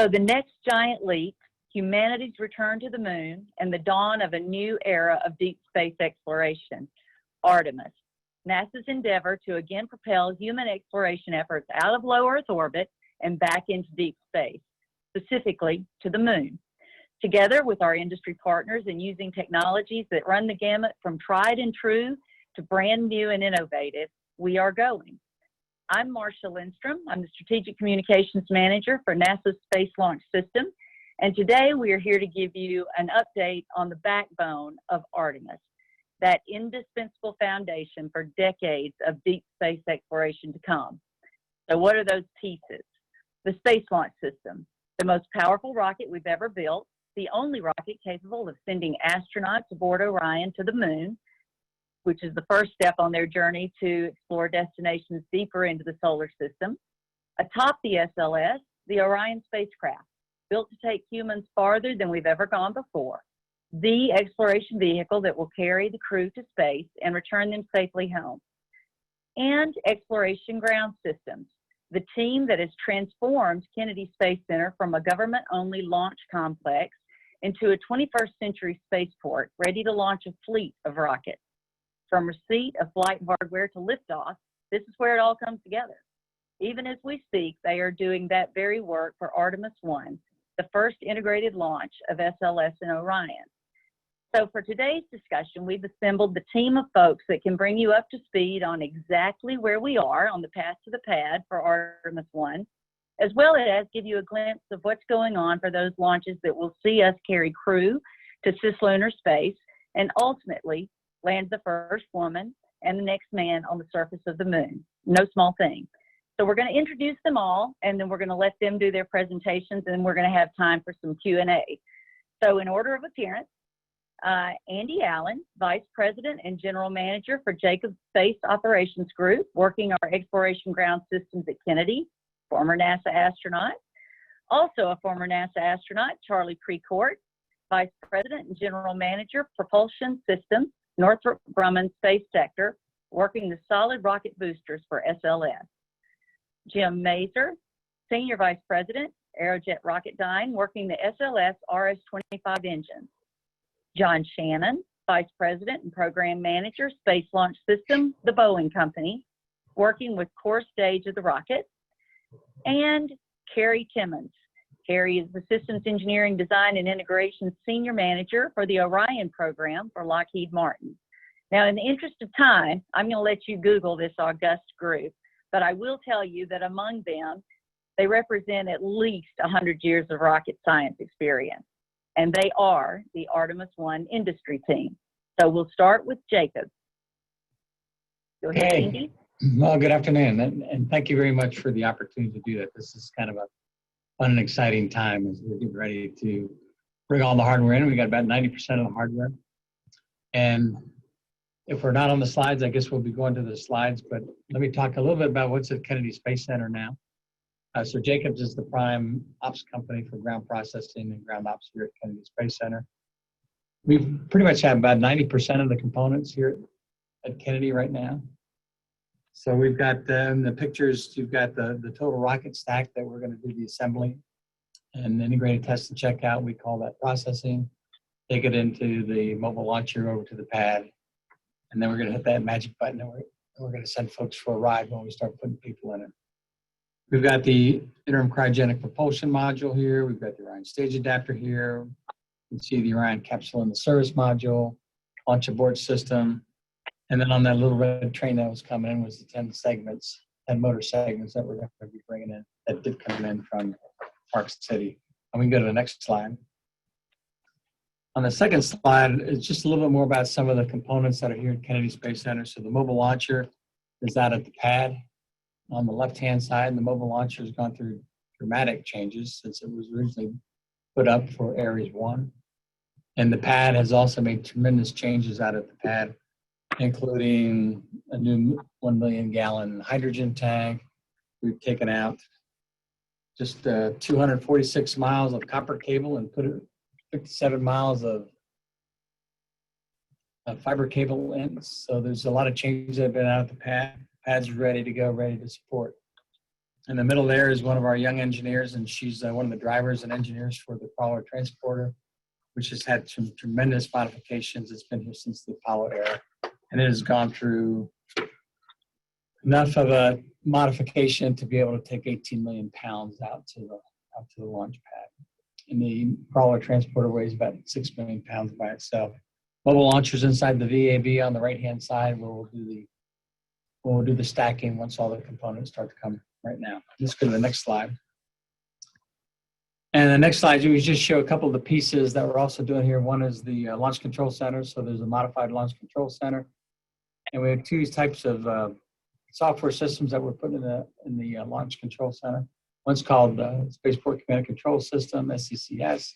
So the next giant leap, humanity's return to the moon, and the dawn of a new era of deep space exploration, Artemis, NASA's endeavor to again propel human exploration efforts out of low Earth orbit and back into deep space, specifically to the moon. Together with our industry partners and using technologies that run the gamut from tried and true to brand new and innovative, we are going. I'm Marcia Lindstrom. I'm the Strategic Communications Manager for NASA's Space Launch System. And today we are here to give you an update on the backbone of Artemis, that indispensable foundation for decades of deep space exploration to come. So what are those pieces? The Space Launch System, the most powerful rocket we've ever built, the only rocket capable of sending astronauts aboard Orion to the moon, which is the first step on their journey to explore destinations deeper into the solar system. Atop the SLS, the Orion spacecraft, built to take humans farther than we've ever gone before, the exploration vehicle that will carry the crew to space and return them safely home. And Exploration Ground Systems, the team that has transformed Kennedy Space Center from a government-only launch complex into a 21st century spaceport ready to launch a fleet of rockets. From receipt of flight hardware to liftoff, this is where it all comes together. Even as we speak, they are doing that very work for Artemis I, the first integrated launch of SLS and Orion. So for today's discussion, we've assembled the team of folks that can bring you up to speed on exactly where we are on the path to the pad for Artemis I, as well as give you a glimpse of what's going on for those launches that will see us carry crew to cislunar space and ultimately land the first woman and the next man on the surface of the moon. No small thing. So we're going to introduce them all, and then we're going to let them do their presentations, and then we're going to have time for some Q&A. So in order of appearance, Andy Allen, Vice President and General Manager for Jacobs Space Operations Group, working our Exploration Ground Systems at Kennedy, former NASA astronaut. Also a former NASA astronaut, Charlie Precourt, Vice President and General Manager, Propulsion Systems, Northrop Grumman Space Sector, working the solid rocket boosters for SLS. Jim Mazer, Senior Vice President, Aerojet Rocketdyne, working the SLS RS-25 engines. John Shannon, Vice President and Program Manager, Space Launch System, the Boeing Company, working with core stage of the rocket. And Kerry Timmons. Kerry is the Systems Engineering Design and Integration Senior Manager for the Orion program for Lockheed Martin. Now, in the interest of time, I'm going to let you Google this august group, but I will tell you that among them, they represent at least 100 years of rocket science experience, and they are the Artemis I industry team. So we'll start with Jacob. Go ahead, Andy. Well, good afternoon, and thank you very much for the opportunity to do that. This is kind of a fun and exciting time as we're getting ready to bring all the hardware in. We got about 90% of the hardware. And if we're not on the slides, I guess we'll be going to the slides, but let me talk a little bit about what's at Kennedy Space Center now. So Jacobs is the prime ops company for ground processing and ground ops here at Kennedy Space Center. We pretty much have about 90% of the components here at Kennedy right now. So we've got in the pictures, you've got the total rocket stack that we're going to do the assembly and integrated test and checkout. We call that processing. Take it into the mobile launcher over to the pad. And then we're going to hit that magic button and we're going to send folks for a ride when we start putting people in it. We've got the interim cryogenic propulsion module here. We've got the Orion stage adapter here. You can see the Orion capsule in the service module, launch abort system. And then on that little red train that was coming in was the 10 motor segments that we're going to be bringing in that did come in from Park City. And we can go to the next slide. On the second slide, it's just a little bit more about some of the components that are here at Kennedy Space Center. So the mobile launcher is out at the pad on the left-hand side, and the mobile launcher has gone through dramatic changes since it was originally put up for Ares 1. And the pad has also made tremendous changes out at the pad, including a new 1 million gallon hydrogen tank. We've taken out just 246 miles of copper cable and put 57 miles of fiber cable in. So there's a lot of changes that have been out at the pad. Pad's ready to go, ready to support. In the middle there is one of our young engineers, and she's one of the drivers and engineers for the crawler transporter, which has had some tremendous modifications. It's been here since the Apollo era, and it has gone through enough of a modification to be able to take 18 million pounds out to the launch pad. And the crawler transporter weighs about 6 million pounds by itself. Mobile launchers inside the VAV on the right-hand side, where we'll do the stacking once all the components start to come right now. Let's go to the next slide. And the next slide, we just show a couple of the pieces that we're also doing here. One is the Launch Control Center. So there's a modified Launch Control Center. And we have two types of software systems that we're putting in the Launch Control Center. One's called Spaceport Command and Control System, SCCS.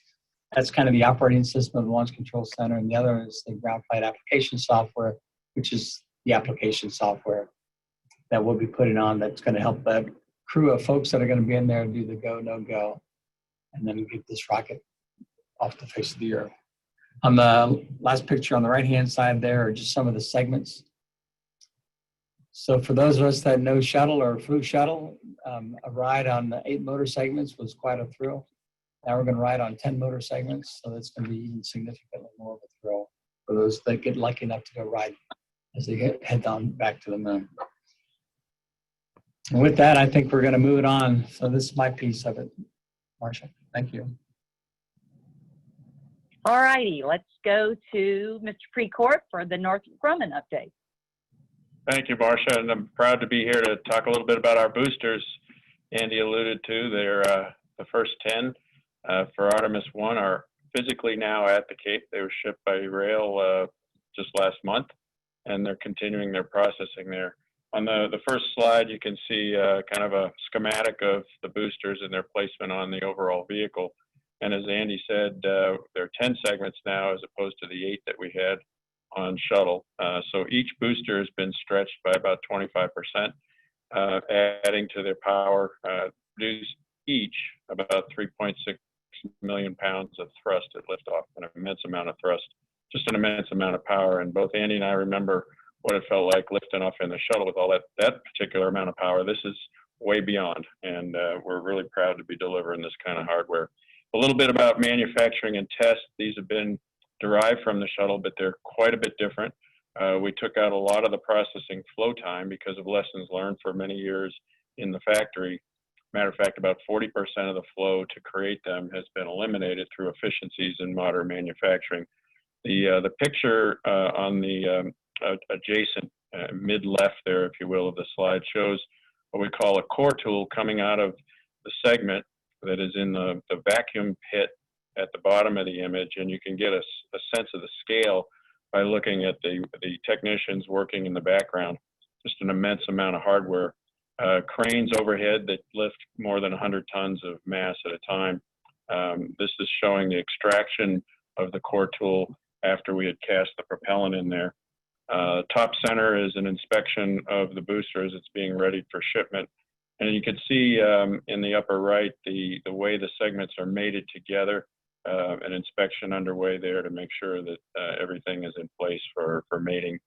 That's kind of the operating system of the Launch Control Center. And the other is the Ground Flight Application Software, which is the application software that we'll be putting on that's going to help that crew of folks that are going to be in there and do the go, no go, and then get this rocket off the face of the earth. On the last picture on the right-hand side there are just some of the segments. So for those of us that know shuttle or flew shuttle, a ride on the 8 motor segments was quite a thrill. Now we're going to ride on 10 motor segments, so that's going to be even significantly more of a thrill for those that get lucky enough to go ride as they head on back to the moon. And with that, I think we're going to move it on. So this is my piece of it. Marcia, thank you. All righty, let's go to Mr. Precourt for the Northrop Grumman update. Thank you, Marcia, and I'm proud to be here to talk a little bit about our boosters. Andy alluded to, they're the first 10 for Artemis I are physically now at the Cape. They were shipped by rail just last month, and they're continuing their processing there. On the first slide, you can see kind of a schematic of the boosters and their placement on the overall vehicle. And as Andy said, there are 10 segments now as opposed to the 8 that we had on shuttle. So each booster has been stretched by about 25%, adding to their power, produce each about 3.6 million pounds of thrust at liftoff, an immense amount of thrust, just an immense amount of power. And both Andy and I remember what it felt like lifting off in the shuttle with all that particular amount of power. This is way beyond, and we're really proud to be delivering this kind of hardware. A little bit about manufacturing and test. These have been derived from the shuttle, but they're quite a bit different. We took out a lot of the processing flow time because of lessons learned for many years in the factory. Matter of fact, about 40% of the flow to create them has been eliminated through efficiencies in modern manufacturing. The picture on the adjacent mid-left there, if you will, of the slide shows what we call a core tool coming out of the segment that is in the vacuum pit at the bottom of the image, and you can get a sense of the scale by looking at the technicians working in the background. Just an immense amount of hardware. Cranes overhead that lift more than 100 tons of mass at a time. This is showing the extraction of the core tool after we had cast the propellant in there. Top center is an inspection of the booster as it's being readied for shipment. And you can see in the upper right the way the segments are mated together, an inspection underway there to make sure that everything is in place for mating.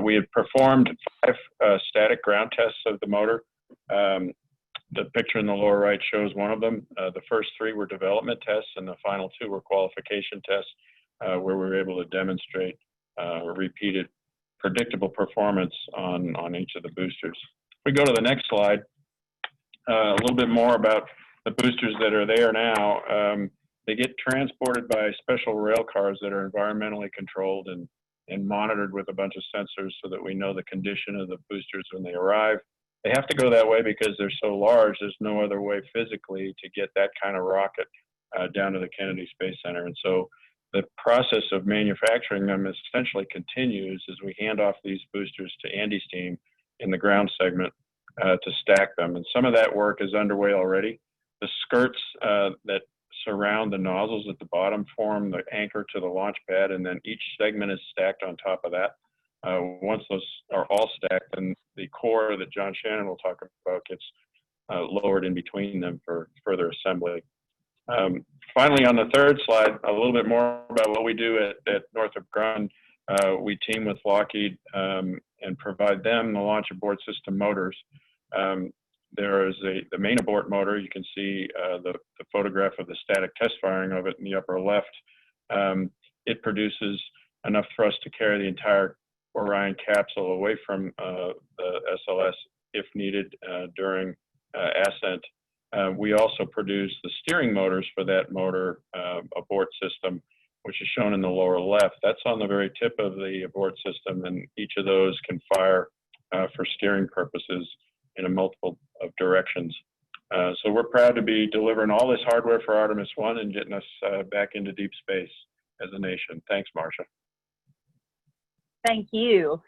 We had performed 5 static ground tests of the motor. The picture in the lower right shows one of them. The first 3 were development tests, and the final 2 were qualification tests, where we were able to demonstrate repeated predictable performance on each of the boosters. If we go to the next slide, a little bit more about the boosters that are there now. They get transported by special rail cars that are environmentally controlled and monitored with a bunch of sensors so that we know the condition of the boosters when they arrive. They have to go that way because they're so large. There's no other way physically to get that kind of rocket down to the Kennedy Space Center. And so the process of manufacturing them essentially continues as we hand off these boosters to Andy's team in the ground segment to stack them. And some of that work is underway already. The skirts that surround the nozzles at the bottom form the anchor to the launch pad, and then each segment is stacked on top of that. Once those are all stacked, then the core that John Shannon will talk about gets lowered in between them for further assembly. Finally, on the third slide, a little bit more about what we do at Northrop Grumman. We team with Lockheed and provide them the launch abort system motors. there is the main abort motor. You can see the photograph of the static test firing of it in the upper left. It produces enough thrust to carry the entire Orion capsule away from the SLS if needed during ascent. We also produce the steering motors for that motor abort system, which is shown in the lower left. That's on the very tip of the abort system, and each of those can fire for steering purposes in a multiple of directions. So we're proud to be delivering all this hardware for Artemis I and getting us back into deep space as a nation. Thanks, Marcia. Thank you.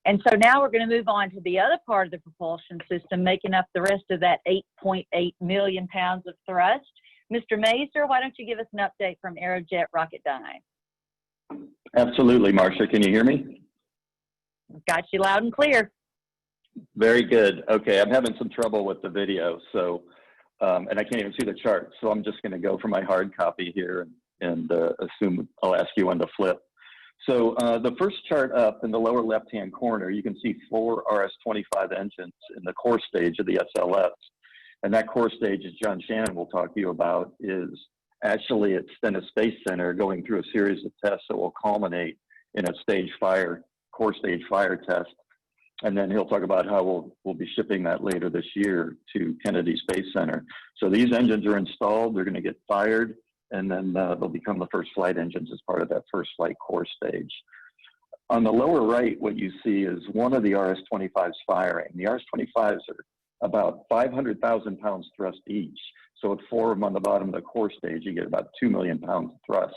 And so now we're going to move on to the other part of the propulsion system, making up the rest of that 8.8 million pounds of thrust. Mr. Mazur, why don't you give us an update from Aerojet Rocketdyne? Absolutely, Marcia. Can you hear me? Got you loud and clear. Very good. Okay, I'm having some trouble with the video, so and I can't even see the chart, so I'm just going to go for my hard copy here and assume I'll ask you when to flip. So the first chart up in the lower left-hand corner, you can see 4 RS-25 engines in the core stage of the SLS. And that core stage, as John Shannon will talk to you about, is actually at Stennis Space Center going through a series of tests that will culminate in a core stage fire test. And then he'll talk about how we'll be shipping that later this year to Kennedy Space Center. So these engines are installed, they're going to get fired, and then they'll become the first flight engines as part of that first flight core stage. On the lower right, what you see is one of the RS-25s firing. The RS-25s are about 500,000 pounds thrust each. So with 4 of them on the bottom of the core stage, you get about 2 million pounds of thrust.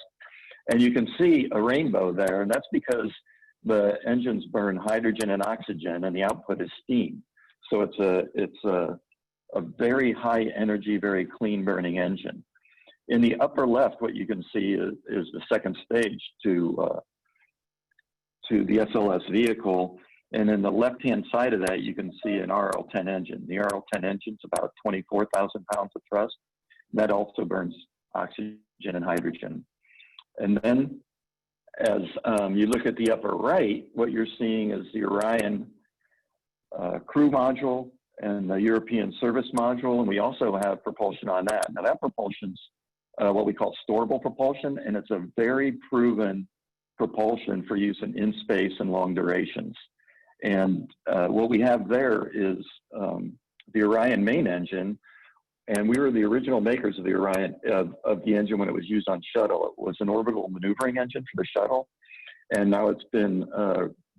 And you can see a rainbow there, and that's because the engines burn hydrogen and oxygen, and the output is steam. So it's a very high energy, very clean burning engine. In the upper left, what you can see is the second stage to the SLS vehicle. And in the left-hand side of that, you can see an RL-10 engine. The RL-10 engine's about 24,000 pounds of thrust. That also burns oxygen and hydrogen. And then as you look at the upper right, what you're seeing is the Orion crew module and the European service module, and we also have propulsion on that. Now that propulsion's what we call storable propulsion, and it's a very proven propulsion for use in space and long durations. And what we have there is the Orion main engine, and we were the original makers of the Orion, of the engine when it was used on shuttle. It was an orbital maneuvering engine for the shuttle, and now it's been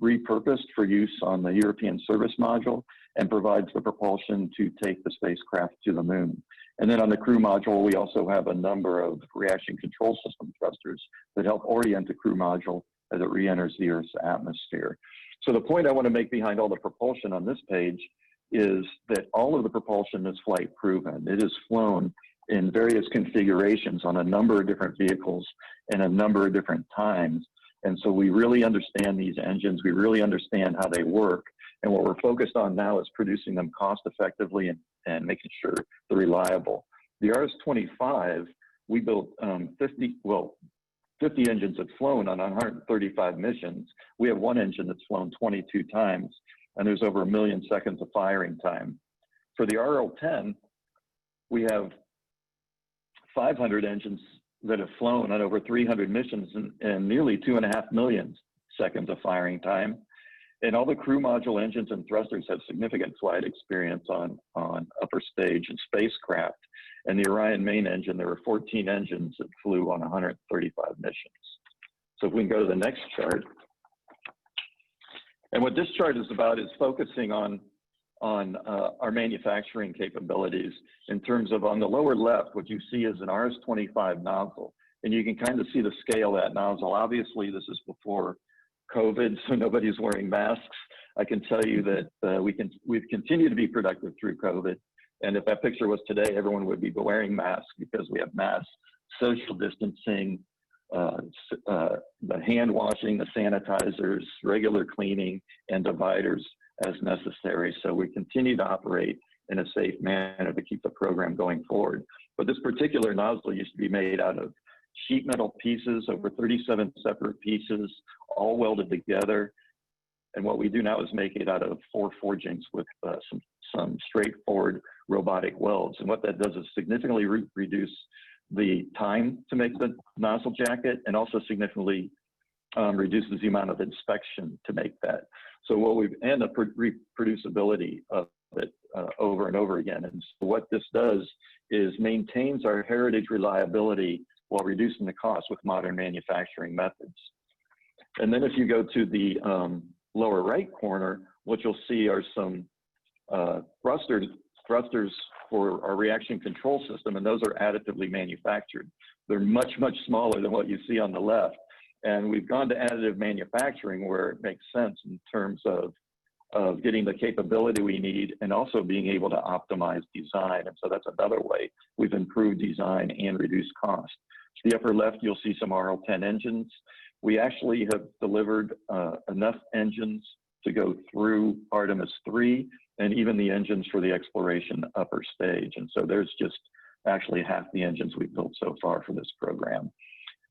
repurposed for use on the European service module and provides the propulsion to take the spacecraft to the moon. And then on the crew module, we also have a number of reaction control system thrusters that help orient the crew module as it re-enters the Earth's atmosphere. So the point I want to make behind all the propulsion on this page is that all of the propulsion is flight proven. It is flown in various configurations on a number of different vehicles and a number of different times. And so we really understand these engines. We really understand how they work. And what we're focused on now is producing them cost effectively and making sure they're reliable. The RS-25, we built 50 engines have flown on 135 missions. We have one engine that's flown 22 times, and there's over 1 million seconds of firing time. For the RL-10, we have 500 engines that have flown on over 300 missions and nearly 2.5 million seconds of firing time. And all the crew module engines and thrusters have significant flight experience on upper stage and spacecraft. And the Orion main engine, there were 14 engines that flew on 135 missions. So if we can go to the next chart. And what this chart is about is focusing on our manufacturing capabilities in terms of, on the lower left, what you see is an RS-25 nozzle. And you can kind of see the scale of that nozzle. Obviously, this is before COVID, so nobody's wearing masks. I can tell you that we've continued to be productive through COVID. And if that picture was today, everyone would be wearing masks because we have mass social distancing, the hand washing, the sanitizers, regular cleaning, and dividers as necessary. So we continue to operate in a safe manner to keep the program going forward. But this particular nozzle used to be made out of sheet metal pieces, over 37 separate pieces, all welded together. And what we do now is make it out of 4 forgings with some some straightforward robotic welds. And what that does is significantly reduce the time to make the nozzle jacket, and also significantly reduces the amount of inspection to make that. So what we've, and the reproducibility of it over and over again. And so what this does is maintains our heritage reliability while reducing the cost with modern manufacturing methods. And then if you go to the lower right corner, what you'll see are some thrusters for our reaction control system, and those are additively manufactured. They're much, much smaller than what you see on the left. And we've gone to additive manufacturing where it makes sense in terms of getting the capability we need and also being able to optimize design. And so that's another way we've improved design and reduced cost. The upper left, you'll see some RL-10 engines. We actually have delivered enough engines to go through Artemis III and even the engines for the exploration upper stage. And so there's just actually half the engines we've built so far for this program.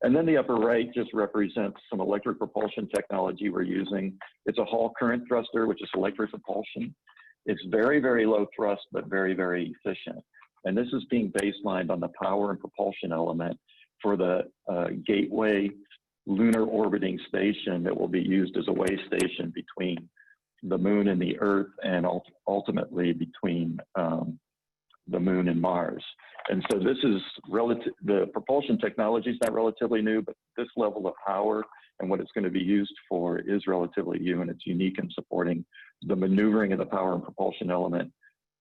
And then the upper right just represents some electric propulsion technology we're using. It's a Hall current thruster, which is electric propulsion. It's very, very low thrust, but very, very efficient. And this is being baselined on the power and propulsion element for the Gateway lunar orbiting station that will be used as a way station between the moon and the Earth, and ultimately between the moon and Mars. And so this is the propulsion technology is not relatively new, but this level of power and what it's going to be used for is relatively new, and it's unique in supporting the maneuvering of the power and propulsion element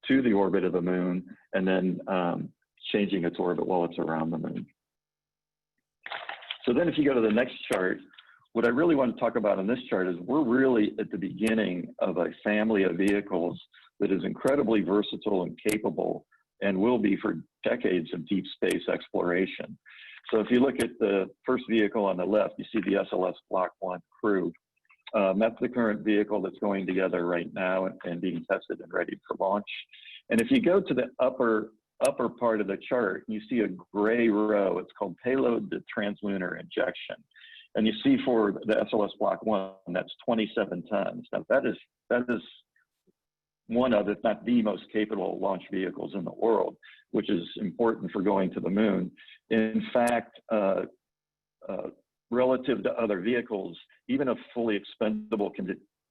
to the orbit of the moon, and then changing its orbit while it's around the moon. So then if you go to the next chart, what I really want to talk about on this chart is we're really at the beginning of a family of vehicles that is incredibly versatile and capable, and will be for decades of deep space exploration. So if you look at the first vehicle on the left, you see the SLS Block 1 crew. That's the current vehicle that's going together right now and being tested and ready for launch. And if you go to the upper part of the chart, you see a gray row. It's called payload to translunar injection. And you see for the SLS Block 1, that's 27 tons. Now that is one of, if not the most capable launch vehicles in the world, which is important for going to the moon. In fact, relative to other vehicles, even a fully expendable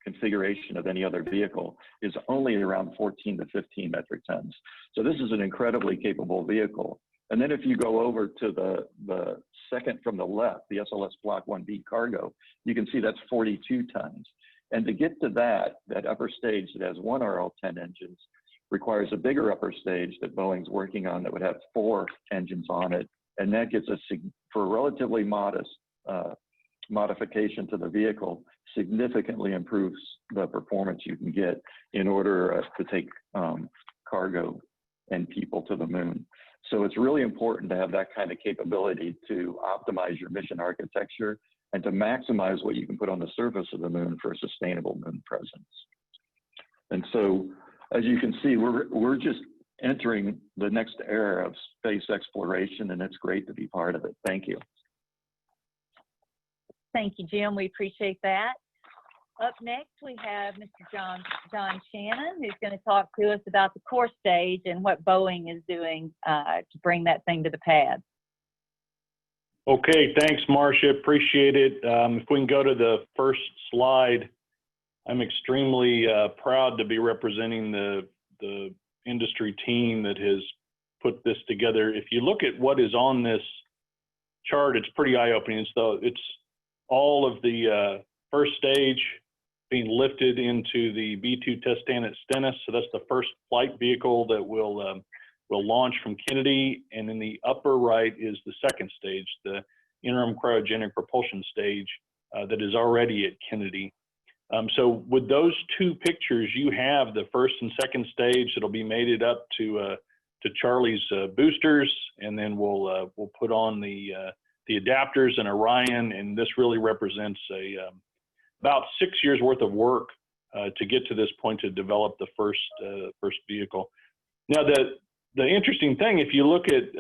configuration of any other vehicle is only around 14 to 15 metric tons. So this is an incredibly capable vehicle. And then if you go over to the second from the left, the SLS Block 1B cargo, you can see that's 42 tons. And to get to that upper stage that has one RL-10 engines requires a bigger upper stage that Boeing's working on that would have 4 engines on it. And that gets us, for a relatively modest modification to the vehicle, significantly improves the performance you can get in order to take cargo and people to the moon. So it's really important to have that kind of capability to optimize your mission architecture and to maximize what you can put on the surface of the moon for a sustainable moon presence. And so, as you can see, we're just entering the next era of space exploration, and it's great to be part of it. Thank you. Thank you, Jim. We appreciate that. Up next, we have Mr. John Shannon, who's going to talk to us about the core stage and what Boeing is doing to bring that thing to the pad. Okay, thanks, Marcia. Appreciate it. If we can go to the first slide, I'm extremely proud to be representing the industry team that has put this together. If you look at what is on this chart, it's pretty eye-opening. So it's all of the first stage being lifted into the B-2 test stand at Stennis. So that's the first flight vehicle that will launch from Kennedy, and in the upper right is the second stage, the interim cryogenic propulsion stage that is already at Kennedy. So with those two pictures, you have the first and second stage that'll be mated up to Charlie's boosters, and then we'll put on the adapters and Orion, and this really represents about 6 years worth of work to get to this point to develop the first vehicle. Now the interesting thing, if you look at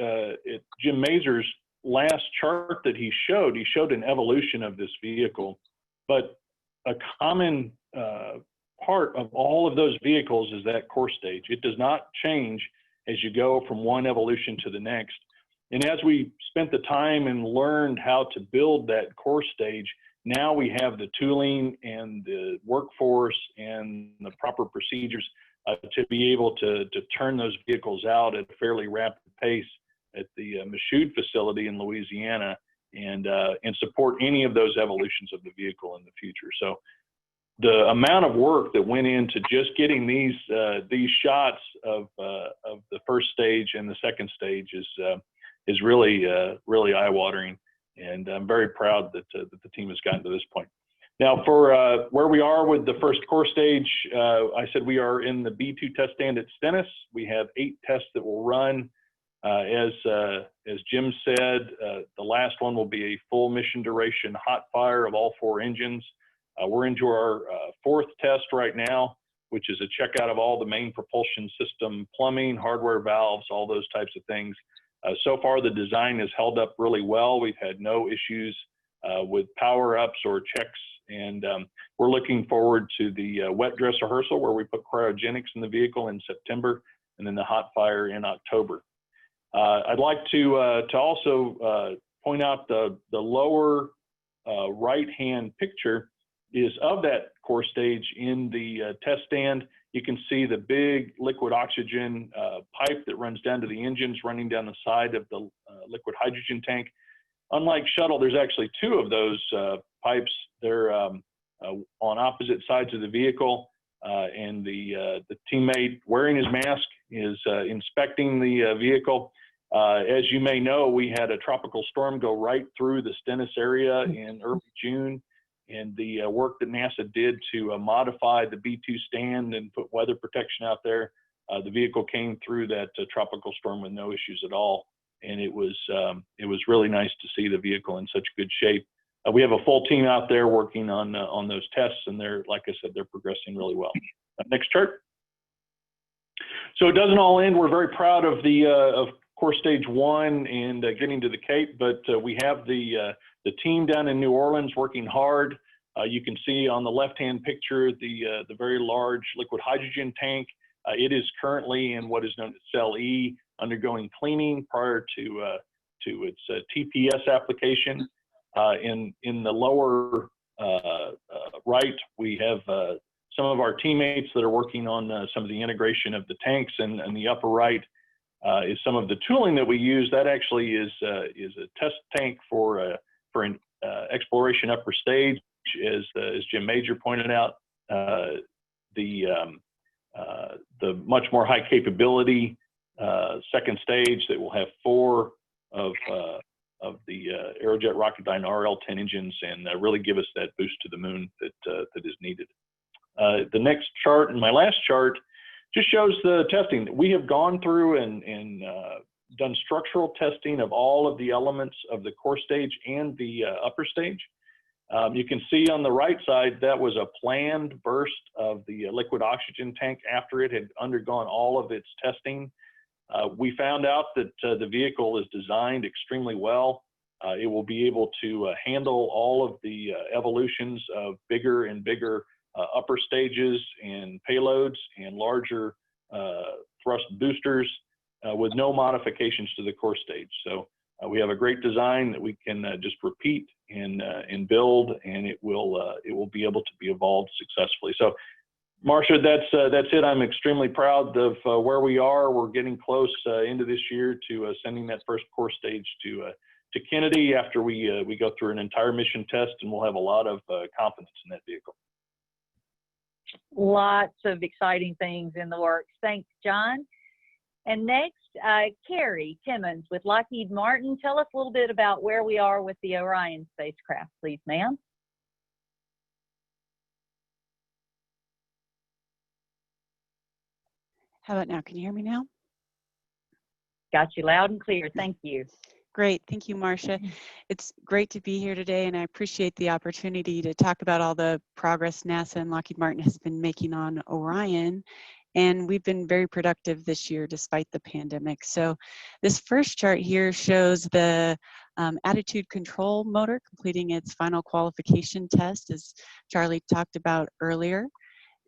Jim Mazur's last chart that he showed an evolution of this vehicle, but a common part of all of those vehicles is that core stage. It does not change as you go from one evolution to the next. And as we spent the time and learned how to build that core stage, now we have the tooling and the workforce and the proper procedures to be able to turn those vehicles out at a fairly rapid pace at the Michoud facility in Louisiana and support any of those evolutions of the vehicle in the future. So the amount of work that went into just getting these shots of the first stage and the second stage is really eye-watering, and I'm very proud that the team has gotten to this point. Now, for where we are with the first core stage, I said we are in the B2 test stand at Stennis. We have 8 tests that will run. As Jim said, the last one will be a full mission duration hot fire of all 4 engines. We're into our 4th test right now, which is a checkout of all the main propulsion system, plumbing, hardware valves, all those types of things. So far, the design has held up really well. We've had no issues with power-ups or checks, and we're looking forward to the wet dress rehearsal where we put cryogenics in the vehicle in September, and then the hot fire in October. I'd like to also point out the lower right-hand picture is of that core stage in the test stand. You can see the big liquid oxygen pipe that runs down to the engines, running down the side of the liquid hydrogen tank. Unlike shuttle, there's actually 2 of those pipes. They're on opposite sides of the vehicle, and the teammate wearing his mask is inspecting the vehicle. As you may know, we had a tropical storm go right through the Stennis area in early June, and the work that NASA did to modify the B2 stand and put weather protection out there, the vehicle came through that tropical storm with no issues at all. And it was really nice to see the vehicle in such good shape. We have a full team out there working on those tests, and they're, like I said, they're progressing really well. Next chart. So it doesn't all end. We're very proud of the of core stage 1 and getting to the Cape, but we have the team down in New Orleans working hard. You can see on the left-hand picture the very large liquid hydrogen tank. It is currently in what is known as Cell E, undergoing cleaning prior to its TPS application. In the lower right, we have some of our teammates that are working on some of the integration of the tanks, and the upper right is some of the tooling that we use. That actually is a test tank for an exploration upper stage, as Jim Major pointed out. The much more high capability second stage that will have 4 of the Aerojet Rocketdyne RL-10 engines, and really give us that boost to the moon that is needed. The next chart, and my last chart, just shows the testing. We have gone through and done structural testing of all of the elements of the core stage and the upper stage. You can see on the right side, that was a planned burst of the liquid oxygen tank after it had undergone all of its testing. We found out that the vehicle is designed extremely well. It will be able to handle all of the evolutions of bigger and bigger upper stages and payloads and larger thrust boosters with no modifications to the core stage. So we have a great design that we can just repeat and build, and it will be able to be evolved successfully. So, Marcia, that's it. I'm extremely proud of where we are. We're getting close into this year to sending that first core stage to Kennedy after we go through an entire mission test, and we'll have a lot of confidence in that vehicle. Lots of exciting things in the works. Thanks, John. And next, Kerry Timmons with Lockheed Martin. Tell us a little bit about where we are with the Orion spacecraft, please, ma'am. How about now? Can you hear me now? Got you loud and clear. Thank you. Great. Thank you, Marcia. It's great to be here today, and I appreciate the opportunity to talk about all the progress NASA and Lockheed Martin has been making on Orion. And we've been very productive this year despite the pandemic. So this first chart here shows the attitude control motor completing its final qualification test, as Charlie talked about earlier.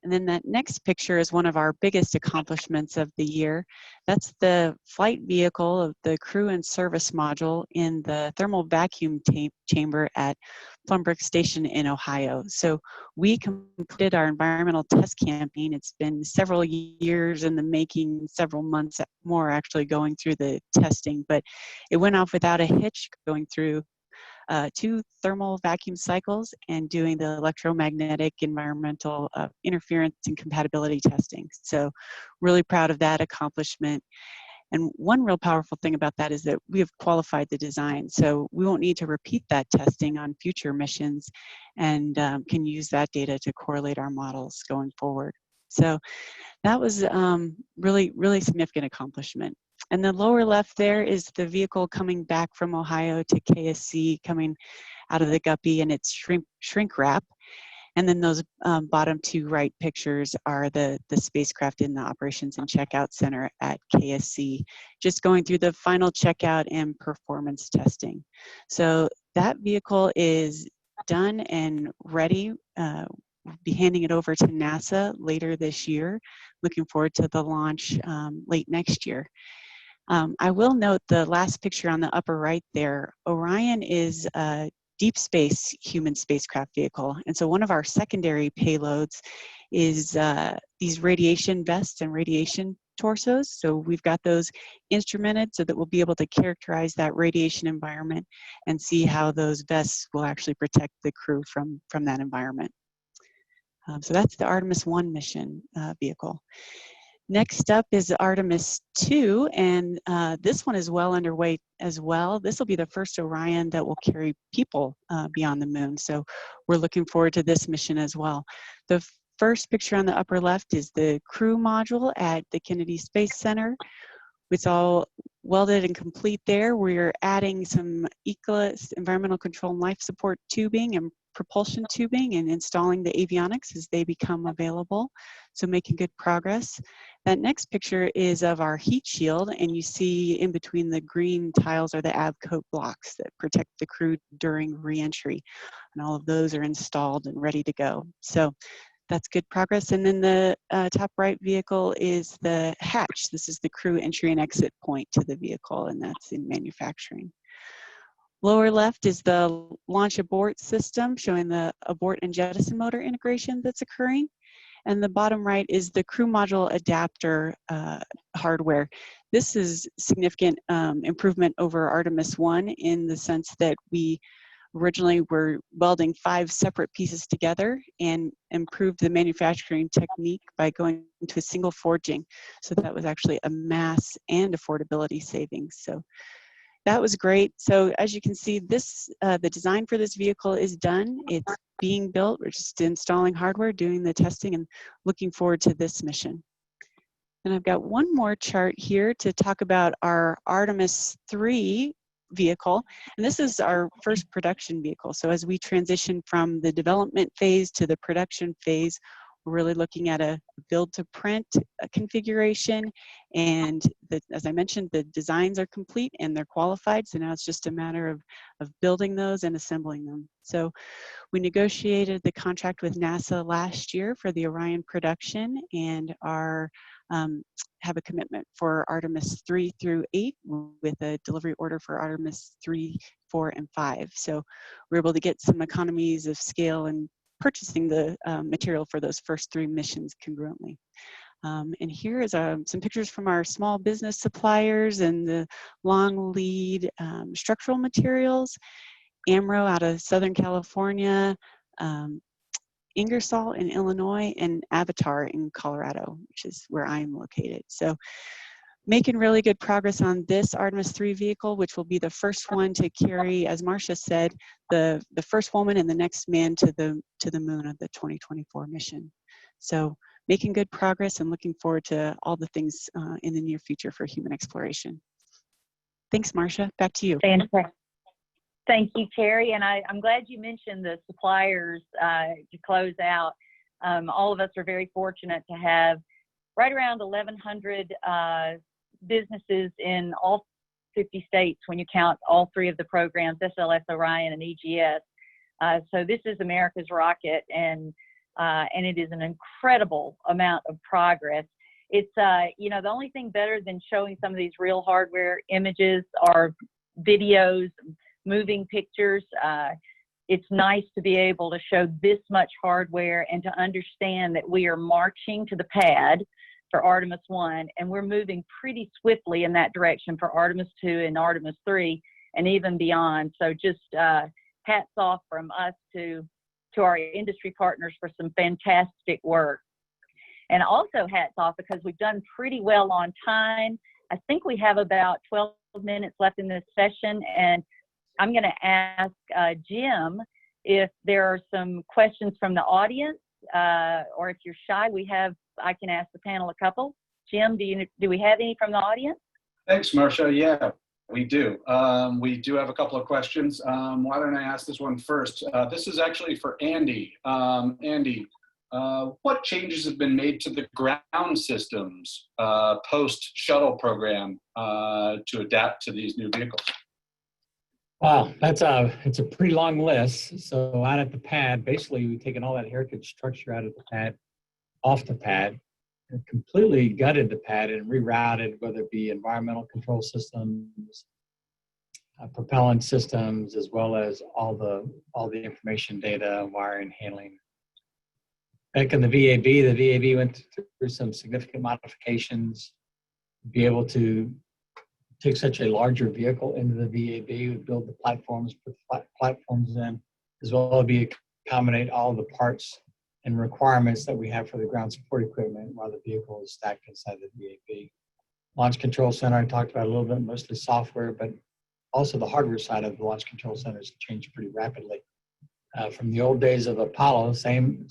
And then that next picture is one of our biggest accomplishments of the year. That's the flight vehicle of the crew and service module in the thermal vacuum chamber at Plum Brook Station in Ohio. So we completed our environmental test campaign. It's been several years in the making, several months more actually going through the testing, but it went off without a hitch, going through 2 thermal vacuum cycles and doing the electromagnetic environmental interference and compatibility testing. So really proud of that accomplishment. And one real powerful thing about that is that we have qualified the design. So we won't need to repeat that testing on future missions and can use that data to correlate our models going forward. So that was really, really significant accomplishment. And the lower left there is the vehicle coming back from Ohio to KSC, coming out of the guppy, and it's shrink wrap. And then those bottom 2 right pictures are the spacecraft in the Operations and Checkout Center at KSC, just going through the final checkout and performance testing. So that vehicle is done and ready. We'll be handing it over to NASA later this year. Looking forward to the launch late next year. I will note the last picture on the upper right there. Orion is a deep space human spacecraft vehicle. And so one of our secondary payloads is these radiation vests and radiation torsos. So we've got those instrumented so that we'll be able to characterize that radiation environment and see how those vests will actually protect the crew from that environment. So that's the Artemis I mission vehicle. Next up is Artemis II, and this one is well underway as well. This will be the first Orion that will carry people beyond the moon, so we're looking forward to this mission as well. The first picture on the upper left is the crew module at the Kennedy Space Center. It's all welded and complete there. We're adding some ECLA, environmental control and life support tubing and propulsion tubing and installing the avionics as they become available. So making good progress. That next picture is of our heat shield, and you see in between the green tiles are the Avcoat blocks that protect the crew during re-entry. And all of those are installed and ready to go. So that's good progress. And then the top right vehicle is the hatch. This is the crew entry and exit point to the vehicle, and that's in manufacturing. Lower left is the launch abort system, showing the abort and jettison motor integration that's occurring. And the bottom right is the crew module adapter hardware. This is significant improvement over Artemis I in the sense that we originally were welding 5 separate pieces together and improved the manufacturing technique by going to a single forging. So that was actually a mass and affordability savings. So that was great. So as you can see, this the design for this vehicle is done. It's being built. We're just installing hardware, doing the testing, and looking forward to this mission. And I've got one more chart here to talk about our Artemis III vehicle. And this is our first production vehicle. So as we transition from the development phase to the production phase, we're really looking at a build to print configuration. And as I mentioned, the designs are complete and they're qualified. So now it's just a matter of building those and assembling them. So we negotiated the contract with NASA last year for the Orion production and have a commitment for Artemis 3 through 8 with a delivery order for Artemis 3, 4, and 5. So we're able to get some economies of scale and purchasing the material for those first 3 missions congruently. And here is some pictures from our small business suppliers and the long lead structural materials. Amro out of Southern California, Ingersoll in Illinois, and Avatar in Colorado, which is where I'm located. So making really good progress on this Artemis III vehicle, which will be the first one to carry, as Marcia said, the first woman and the next man to the moon of the 2024 mission. So making good progress and looking forward to all the things in the near future for human exploration. Thanks, Marcia. Back to you. Fantastic. Thank you, Kerry. And I'm glad you mentioned the suppliers to close out. All of us are very fortunate to have right around 1,100 businesses in all 50 states when you count all 3 of the programs, SLS, Orion, and EGS. So this is America's rocket, and and it is an incredible amount of progress. It's, you know, the only thing better than showing some of these real hardware images are videos, moving pictures. It's nice to be able to show this much hardware and to understand that we are marching to the pad for Artemis I, and we're moving pretty swiftly in that direction for Artemis II and Artemis III and even beyond. So just hats off from us to our industry partners for some fantastic work. And also hats off because we've done pretty well on time. I think we have about 12 minutes left in this session, and I'm going to ask Jim if there are some questions from the audience, or if you're shy, I can ask the panel a couple. Jim, do we have any from the audience? Thanks, Marcia. Yeah, we do. We do have a couple of questions. Why don't I ask this one first? This is actually for Andy. Andy, what changes have been made to the ground systems post-shuttle program to adapt to these new vehicles? Wow, it's a pretty long list. So out at the pad, basically we've taken all that heritage structure out of the pad, off the pad, and completely gutted the pad and rerouted, whether it be environmental control systems, propellant systems, as well as all the information data, wiring, handling. Back in the VAB went through some significant modifications to be able to take such a larger vehicle into the VAB. We build the platforms, put the platforms in, as well as accommodate all the parts and requirements that we have for the ground support equipment while the vehicle is stacked inside the VAB. Launch Control Center, I talked about a little bit, mostly software, but also the hardware side of the Launch Control Center has changed pretty rapidly. From the old days of Apollo, same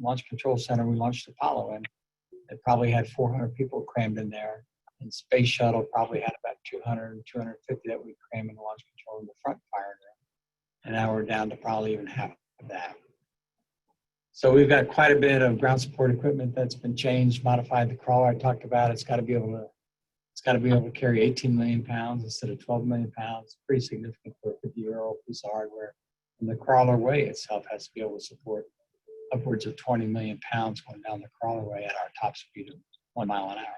Launch Control Center we launched Apollo in, it probably had 400 people crammed in there. And Space Shuttle probably had about 200, 250 that we cram in the launch control in the front firing room. And now we're down to probably even half of that. So we've got quite a bit of ground support equipment that's been changed, modified. The crawler I talked about, it's got to be able to carry 18 million pounds instead of 12 million pounds. Pretty significant for a 50-year-old piece of hardware. And the crawler way itself has to be able to support upwards of 20 million pounds going down the crawler way at our top speed of 1 mile an hour.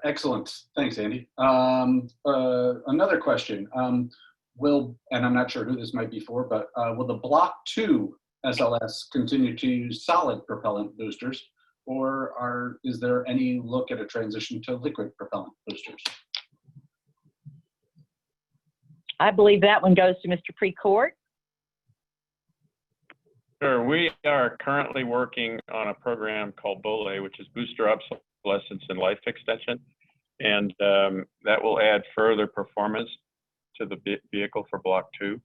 Excellent. Thanks, Andy. Another question. And I'm not sure who this might be for, but will the Block 2 SLS continue to use solid propellant boosters, or is there any look at a transition to liquid propellant boosters? I believe that one goes to Mr. Precourt. Sure. We are currently working on a program called Bole, which is booster obsolescence and life extension. And that will add further performance to the vehicle for Block 2.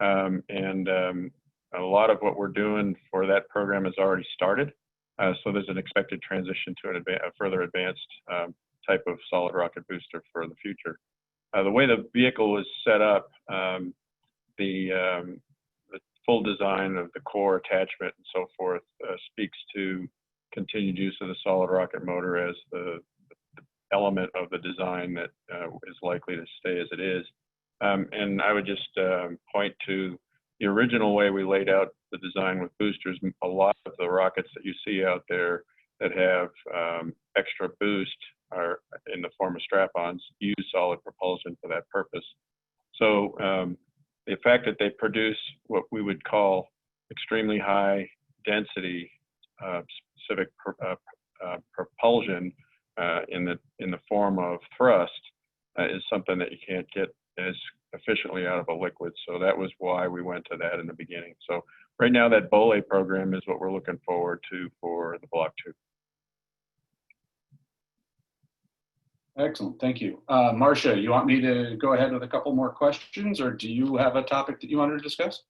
A lot of what we're doing for that program has already started. So there's an expected transition to a further advanced type of solid rocket booster for the future. The way the vehicle was set up, the full design of the core attachment and so forth speaks to continued use of the solid rocket motor as the element of the design that is likely to stay as it is. And I would just point to the original way we laid out the design with boosters. A lot of the rockets that you see out there that have extra boost are in the form of strap-ons, use solid propulsion for that purpose. So the fact that they produce what we would call extremely high density specific propulsion in the form of thrust is something that you can't get as efficiently out of a liquid. So that was why we went to that in the beginning. So right now that Bole program is what we're looking forward to for the Block 2. Excellent, thank you. Marcia, you want me to go ahead with a couple more questions, or do you have a topic that you wanted to discuss?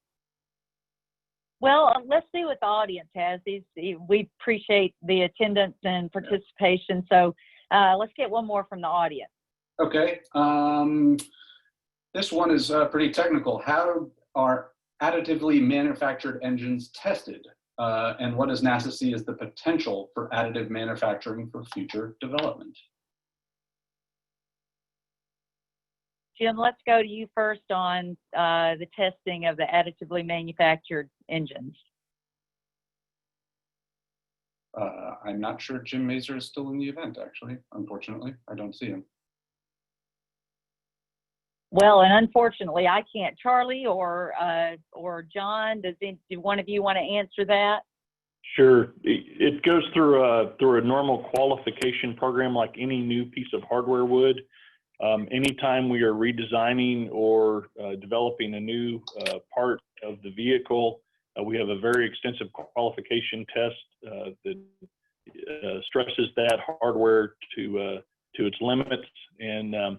Well, let's see what the audience has. We appreciate the attendance and participation. So let's get one more from the audience. Okay. This one is pretty technical. How are additively manufactured engines tested? And what does NASA see as the potential for additive manufacturing for future development? Jim, let's go to you first on the testing of the additively manufactured engines. I'm not sure Jim Mazer is still in the event, actually. Unfortunately, I don't see him. Well, and unfortunately, I can't. Charlie or John, do one of you want to answer that? Sure. It goes through a normal qualification program like any new piece of hardware would. Anytime we are redesigning or developing a new part of the vehicle, we have a very extensive qualification test that stresses that hardware to its limits, and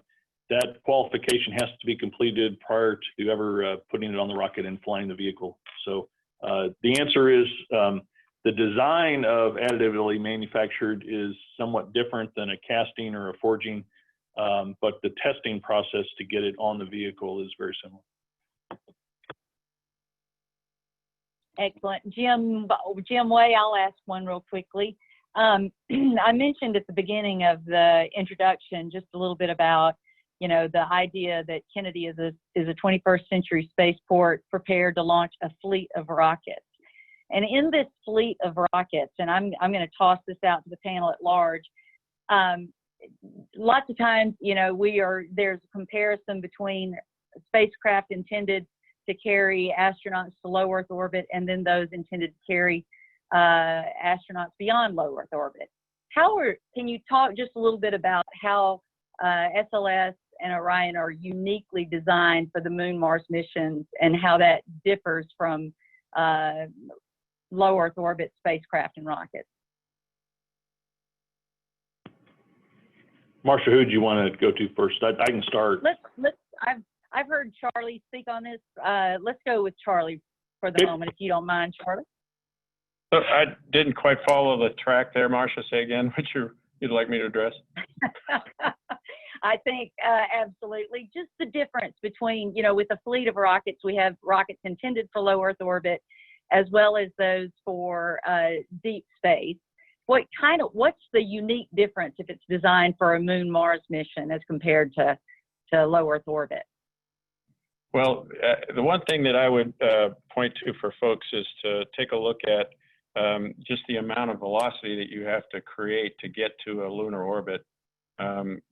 that qualification has to be completed prior to ever putting it on the rocket and flying the vehicle. So the answer is the design of additively manufactured is somewhat different than a casting or a forging, but the testing process to get it on the vehicle is very similar. Excellent. Jim Way, I'll ask one real quickly. I mentioned at the beginning of the introduction just a little bit about, you know, the idea that Kennedy is a 21st century spaceport prepared to launch a fleet of rockets. And in this fleet of rockets, and I'm going to toss this out to the panel at large, lots of times, you know, there's a comparison between spacecraft intended to carry astronauts to low Earth orbit and then those intended to carry astronauts beyond low Earth orbit. Can you talk just a little bit about how SLS and Orion are uniquely designed for the Moon-Mars missions and how that differs from low Earth orbit spacecraft and rockets? Marcia, who do you want to go to first? I can start. I've heard Charlie speak on this. Let's go with Charlie for the moment, if you don't mind, Charlie. So I didn't quite follow the track there, Marcia. Say again what you'd like me to address. I think absolutely. Just the difference between, you know, with a fleet of rockets, we have rockets intended for low Earth orbit, as well as those for deep space. What's the unique difference if it's designed for a Moon-Mars mission as compared to low Earth orbit? Well, the one thing that I would point to for folks is to take a look at just the amount of velocity that you have to create to get to a lunar orbit.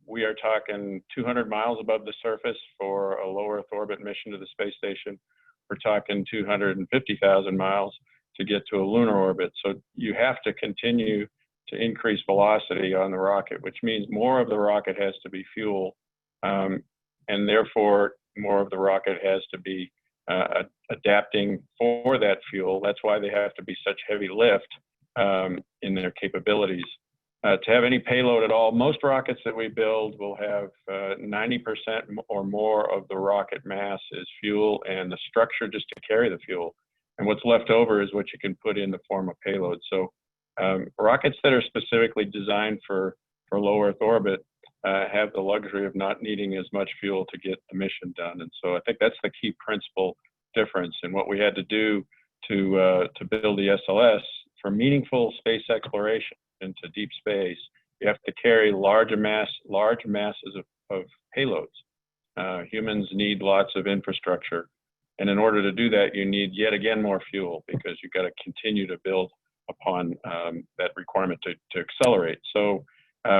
We are talking 200 miles above the surface for a low Earth orbit mission to the space station. We're talking 250,000 miles to get to a lunar orbit. So you have to continue to increase velocity on the rocket, which means more of the rocket has to be fuel, and therefore more of the rocket has to be adapting for that fuel. That's why they have to be such heavy lift in their capabilities. To have any payload at all, most rockets that we build will have 90% or more of the rocket mass is fuel and the structure just to carry the fuel. And what's left over is what you can put in the form of payload. So rockets that are specifically designed for low Earth orbit have the luxury of not needing as much fuel to get the mission done. And so I think that's the key principal difference. And what we had to do to build the SLS for meaningful space exploration into deep space, you have to carry large masses of payloads. Humans need lots of infrastructure. And in order to do that, you need yet again more fuel because you've got to continue to build upon that requirement to accelerate. So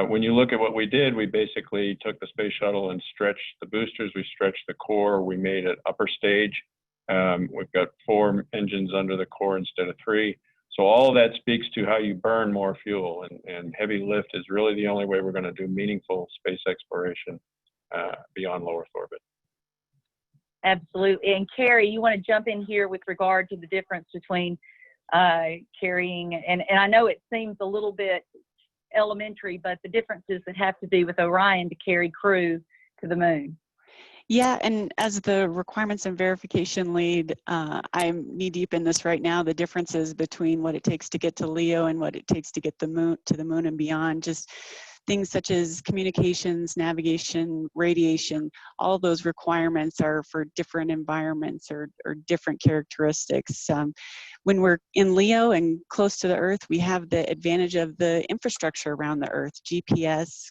when you look at what we did, we basically took the space shuttle and stretched the boosters, we stretched the core, we made it upper stage. We've got 4 engines under the core instead of 3. So all of that speaks to how you burn more fuel, and heavy lift is really the only way we're going to do meaningful space exploration beyond low Earth orbit. Absolutely. And Kerry, you want to jump in here with regard to the difference between carrying, and I know it seems a little bit elementary, but the differences that have to do with Orion to carry crew to the moon. Yeah, and as the requirements and verification lead, I'm knee deep in this right now, the differences between what it takes to get to LEO and what it takes to get to the moon and beyond. Just things such as communications, navigation, radiation, all those requirements are for different environments or different characteristics. When we're in LEO and close to the Earth, we have the advantage of the infrastructure around the Earth, GPS,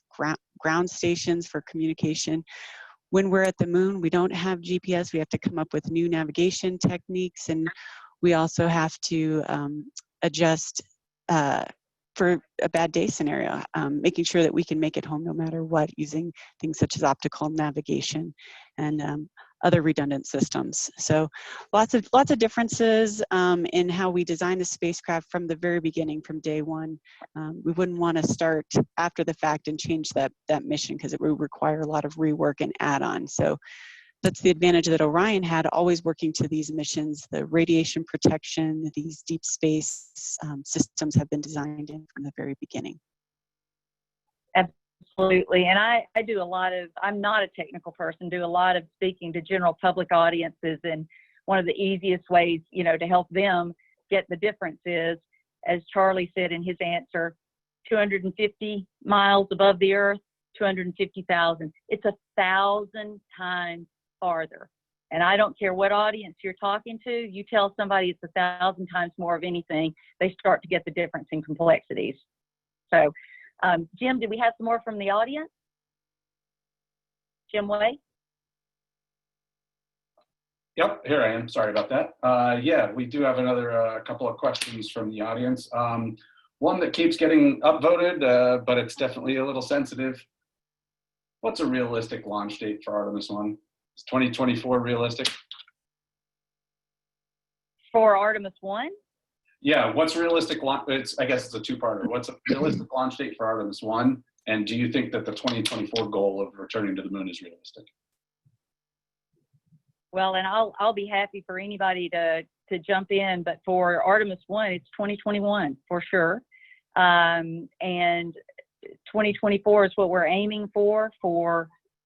ground stations for communication. when we're at the moon, we don't have GPS. We have to come up with new navigation techniques, and we also have to adjust for a bad day scenario, making sure that we can make it home no matter what, using things such as optical navigation and other redundant systems. So lots of differences in how we design the spacecraft from the very beginning, from day one. We wouldn't want to start after the fact and change that mission, because it would require a lot of rework and add-on. So that's the advantage that Orion had, always working to these missions. The radiation protection, these deep space systems have been designed in from the very beginning. Absolutely. And I do a lot of, I'm not a technical person, do a lot of speaking to general public audiences. And one of the easiest ways, you know, to help them get the difference is, as Charlie said in his answer, 250 miles above the Earth, 250,000. It's 1,000 times farther. And I don't care what audience you're talking to, you tell somebody it's 1,000 times more of anything, they start to get the difference in complexities. So, Jim, did we have some more from the audience? Jim Way? Yep, here I am. Sorry about that. Yeah, we do have another couple of questions from the audience. One that keeps getting upvoted, but it's definitely a little sensitive. What's a realistic launch date for Artemis I? Is 2024 realistic? For Artemis I? Yeah, what's realistic launch? I guess it's a two-parter. What's a realistic launch date for Artemis I? And do you think that the 2024 goal of returning to the moon is realistic? Well, and I'll be happy for anybody to jump in, but for Artemis I, it's 2021 for sure. And 2024 is what we're aiming for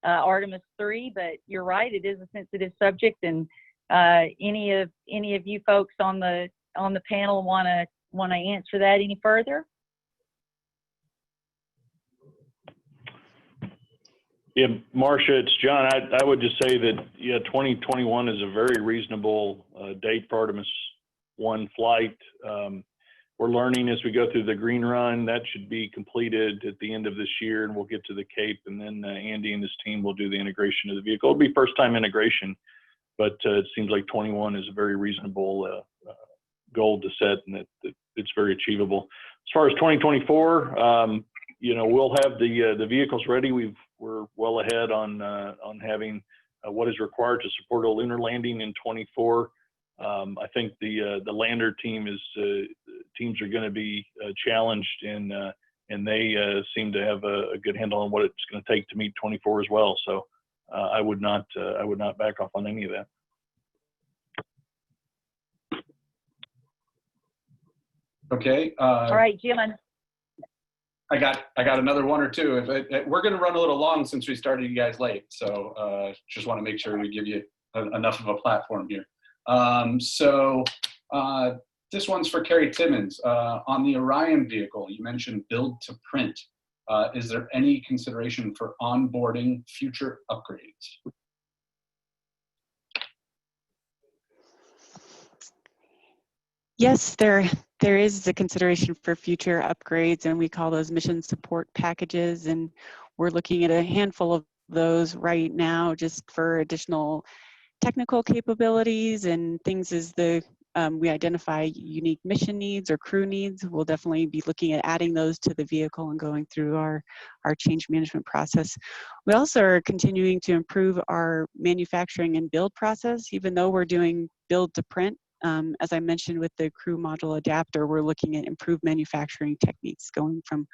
Artemis III, but you're right, it is a sensitive subject, and any of you folks on the panel want to answer that any further? Yeah, Marcia, it's John. I would just say that, yeah, 2021 is a very reasonable date for Artemis I flight. We're learning as we go through the green run. That should be completed at the end of this year, and we'll get to the Cape, and then Andy and his team will do the integration of the vehicle. It'll be first-time integration, but it seems like 21 is a very reasonable goal to set, and that it's very achievable. As far as 2024, you know, we'll have the vehicles ready. We're well ahead on having what is required to support a lunar landing in 24. I think the lander teams are going to be challenged, and they seem to have a good handle on what it's going to take to meet 24 as well. So I would not back off on any of that. Okay. All right, Jim. I got another one or two. We're going to run a little long since we started you guys late, so just want to make sure we give you enough of a platform here. This one's for Kerry Timmons. On the Orion vehicle, you mentioned build to print. Is there any consideration for onboarding future upgrades? Yes, there is the consideration for future upgrades, and we call those mission support packages, and we're looking at a handful of those right now just for additional technical capabilities and things as we identify unique mission needs or crew needs. We'll definitely be looking at adding those to the vehicle and going through our change management process. We also are continuing to improve our manufacturing and build process, even though we're doing build to print. As I mentioned with the crew module adapter, we're looking at improved manufacturing techniques, going from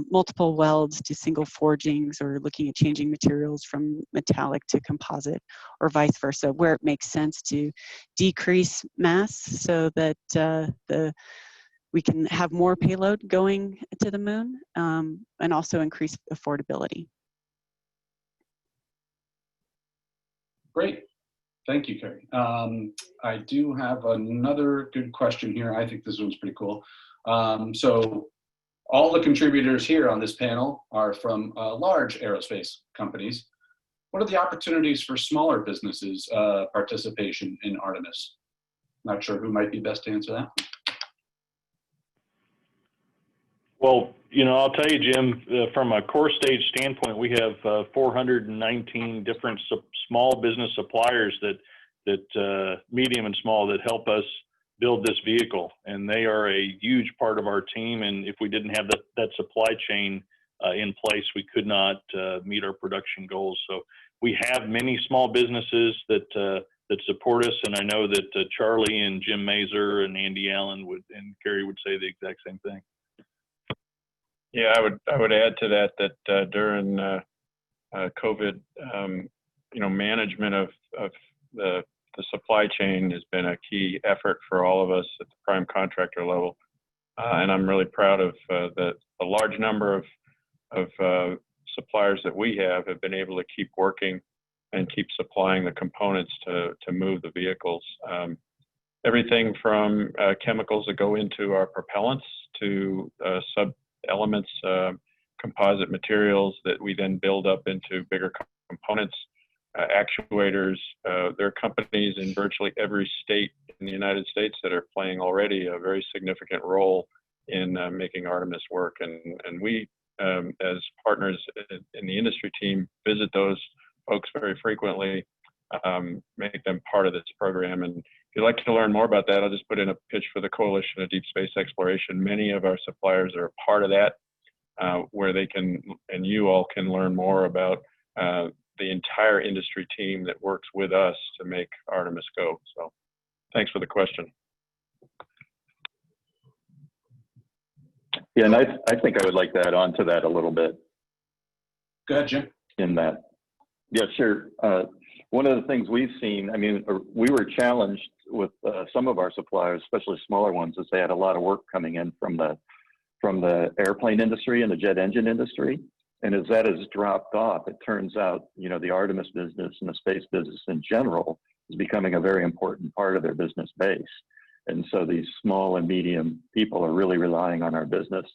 multiple welds to single forgings, or looking at changing materials from metallic to composite, or vice versa, where it makes sense to decrease mass so that we can have more payload going to the moon, and also increase affordability. Great. Thank you, Kerry. I do have another good question here. I think this one's pretty cool. So all the contributors here on this panel are from large aerospace companies. What are the opportunities for smaller businesses participation in Artemis? Not sure who might be best to answer that. Well, You know, I'll tell you, Jim, from a core stage standpoint, we have 419 different small business suppliers that medium and small, that help us build this vehicle, and they are a huge part of our team. And if we didn't have that supply chain in place, we could not meet our production goals. So we have many small businesses that support us, and I know that Charlie and Jim Mazer and Andy Allen and Kerry would say the exact same thing. Yeah, I would add to that during COVID, management of the supply chain has been a key effort for all of us at the prime contractor level, and I'm really proud of the large number of suppliers that we have been able to keep working and keep supplying the components to move the vehicles. Everything from chemicals that go into our propellants to sub-elements, composite materials that we then build up into bigger components, actuators. There are companies in virtually every state in the United States that are playing already a very significant role in making Artemis work. And we, as partners in the industry team, visit those folks very frequently, make them part of this program. And if you'd like to learn more about that, I'll just put in a pitch for the Coalition of Deep Space Exploration. Many of our suppliers are a part of that, where they can, and you all can learn more about the entire industry team that works with us to make Artemis go. So thanks for the question. Yeah, and I think I would like to add on to that a little bit. Go ahead, Jim. In that, yeah, sure. One of the things we've seen, I mean, we were challenged with some of our suppliers, especially smaller ones, as they had a lot of work coming in from the airplane industry and the jet engine industry. And as that has dropped off, it turns out, the Artemis business and the space business in general is becoming a very important part of their business base. And so these small and medium people are really relying on our business,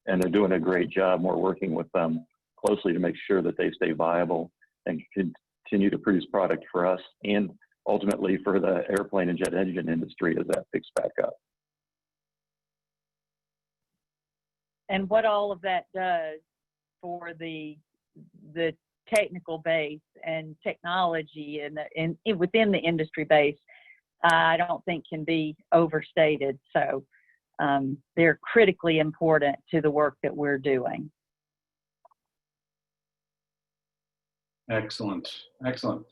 and they're doing a great job. We're working with them closely to make sure that they stay viable and continue to produce product for us and ultimately for the airplane and jet engine industry as that picks back up. And what all of that does for the technical base and technology and within the industry base, I don't think can be overstated. So they're critically important to the work that we're doing. Excellent, excellent.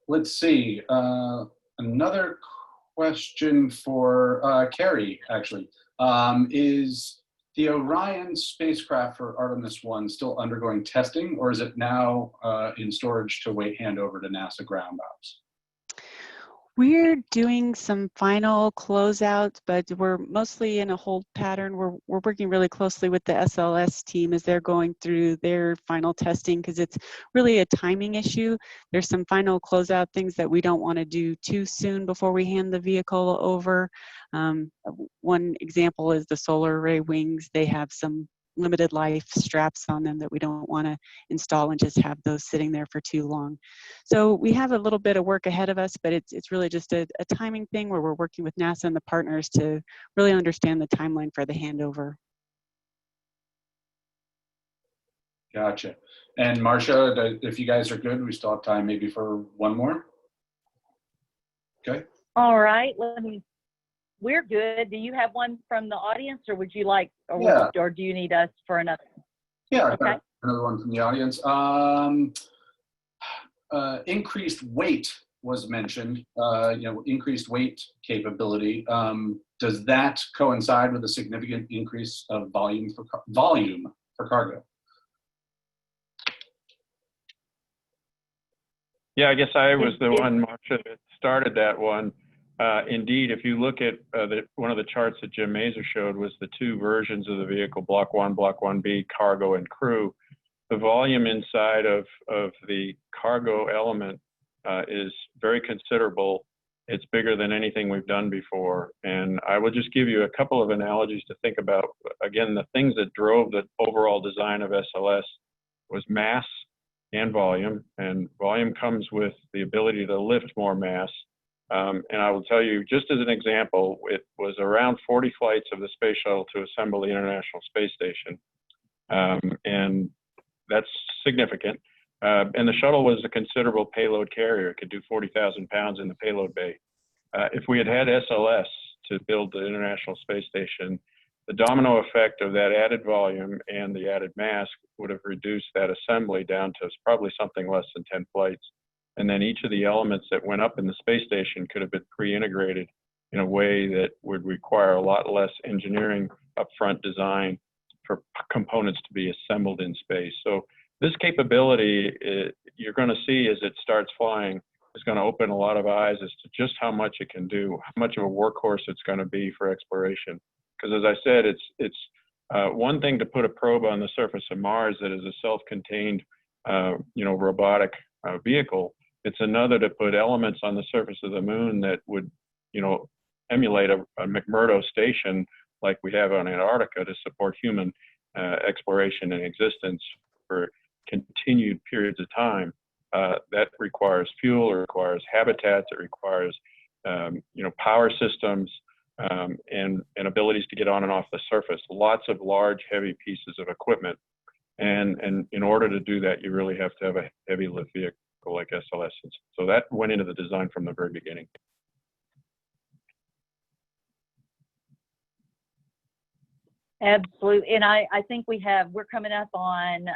Let's see, another question for Kerry, actually. Is the Orion spacecraft for Artemis I still undergoing testing, or is it now in storage to wait handover to NASA ground ops? We're doing some final closeouts, but we're mostly in a hold pattern. We're working really closely with the SLS team as they're going through their final testing, because it's really a timing issue. There's some final closeout things that we don't want to do too soon before we hand the vehicle over. One example is the solar array wings. They have some limited life straps on them that we don't want to install and just have those sitting there for too long. So we have a little bit of work ahead of us, but it's really just a timing thing where we're working with NASA and the partners to really understand the timeline for the handover. Gotcha. And Marcia, if you guys are good, we still have time maybe for one more. Okay. All right, we're good. Do you have one from the audience, or would you like, or, Yeah. or do you need us for another? Yeah, Okay. another one from the audience. Increased weight was mentioned, increased weight capability. Does that coincide with a significant increase of volume for cargo? Yeah, I guess I was the one, Marcia, that started that one. Indeed, if you look at one of the charts that Jim Mazer showed was the two versions of the vehicle, Block 1, Block 1B, cargo and crew. The volume inside of the cargo element is very considerable. It's bigger than anything we've done before. And I will just give you a couple of analogies to think about. Again, the things that drove the overall design of SLS was mass and volume. And volume comes with the ability to lift more mass. And I will tell you, just as an example, it was around 40 flights of the space shuttle to assemble the International Space Station. And that's significant. And the shuttle was a considerable payload carrier. It could do 40,000 pounds in the payload bay. If we had had SLS to build the International Space Station, the domino effect of that added volume and the added mass would have reduced that assembly down to probably something less than 10 flights. And then each of the elements that went up in the space station could have been pre-integrated in a way that would require a lot less engineering upfront design for components to be assembled in space. So this capability, you're going to see as it starts flying, is going to open a lot of eyes as to just how much it can do, how much of a workhorse it's going to be for exploration. Because as I said, it's one thing to put a probe on the surface of Mars that is a self-contained, robotic vehicle. It's another to put elements on the surface of the moon that would, emulate a McMurdo station like we have on Antarctica to support human exploration and existence for continued periods of time. That requires fuel, it requires habitats, it requires, power systems, and abilities to get on and off the surface. Lots of large, heavy pieces of equipment. And in order to do that, you really have to have a heavy lift vehicle like SLS. So that went into the design from the very beginning. Absolutely. And I think we're coming up on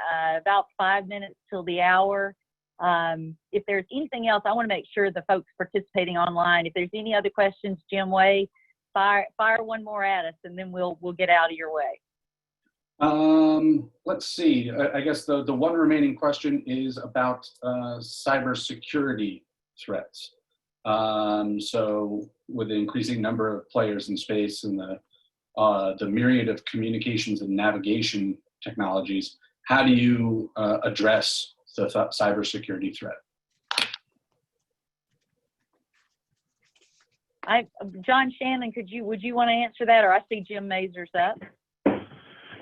about 5 minutes till the hour. If there's anything else, I want to make sure the folks participating online, if there's any other questions, Jim Way, fire one more at us, and then we'll get out of your way. Let's see. I guess the one remaining question is about cybersecurity threats. So with the increasing number of players in space and the myriad of communications and navigation technologies, how do you address the cybersecurity threat? John Shannon, would you want to answer that, or I see Jim Mazur's up?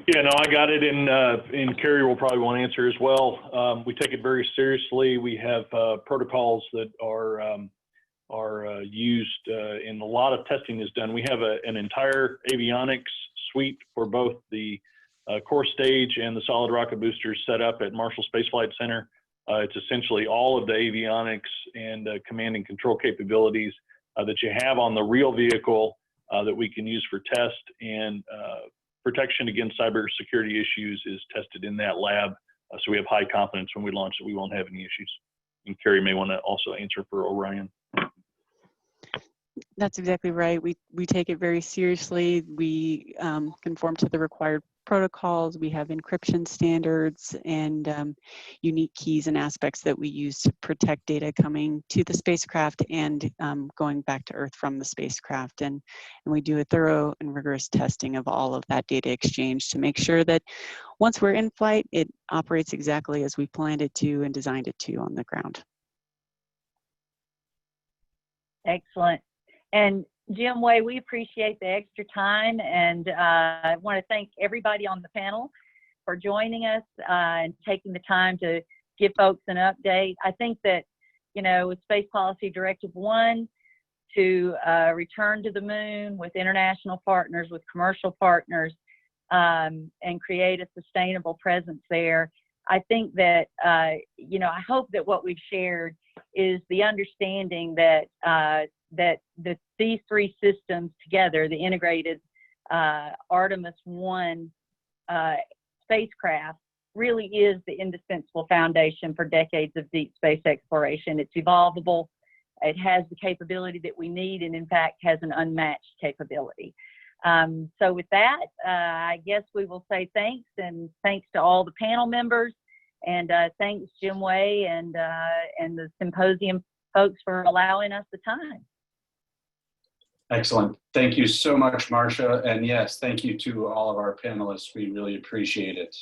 Yeah, no, I got it, and Kerry will probably want to answer as well. We take it very seriously. We have protocols that are used, and a lot of testing is done. We have an entire avionics suite for both the core stage and the solid rocket boosters set up at Marshall Space Flight Center. It's essentially all of the avionics and command and control capabilities that you have on the real vehicle that we can use for test, and protection against cybersecurity issues is tested in that lab. So we have high confidence when we launch that we won't have any issues. And Kerry may want to also answer for Orion. That's exactly right. We take it very seriously. We conform to the required protocols. We have encryption standards and unique keys and aspects that we use to protect data coming to the spacecraft and going back to Earth from the spacecraft. And we do a thorough and rigorous testing of all of that data exchange to make sure that once we're in flight, it operates exactly as we planned it to and designed it to on the ground. Excellent. And Jim Way, we appreciate the extra time, and I want to thank everybody on the panel for joining us and taking the time to give folks an update. I think that, with Space Policy Directive 1, to return to the moon with international partners, with commercial partners, and create a sustainable presence there. I think that, I hope that what we've shared is the understanding that these three systems together, the integrated Artemis I spacecraft, really is the indispensable foundation for decades of deep space exploration. It's evolvable, it has the capability that we need, and in fact has an unmatched capability. So with that, I guess we will say thanks, and thanks to all the panel members, and thanks Jim Way and the Symposium folks for allowing us the time. Excellent. Thank you so much, Marcia. And yes, thank you to all of our panelists. We really appreciate it.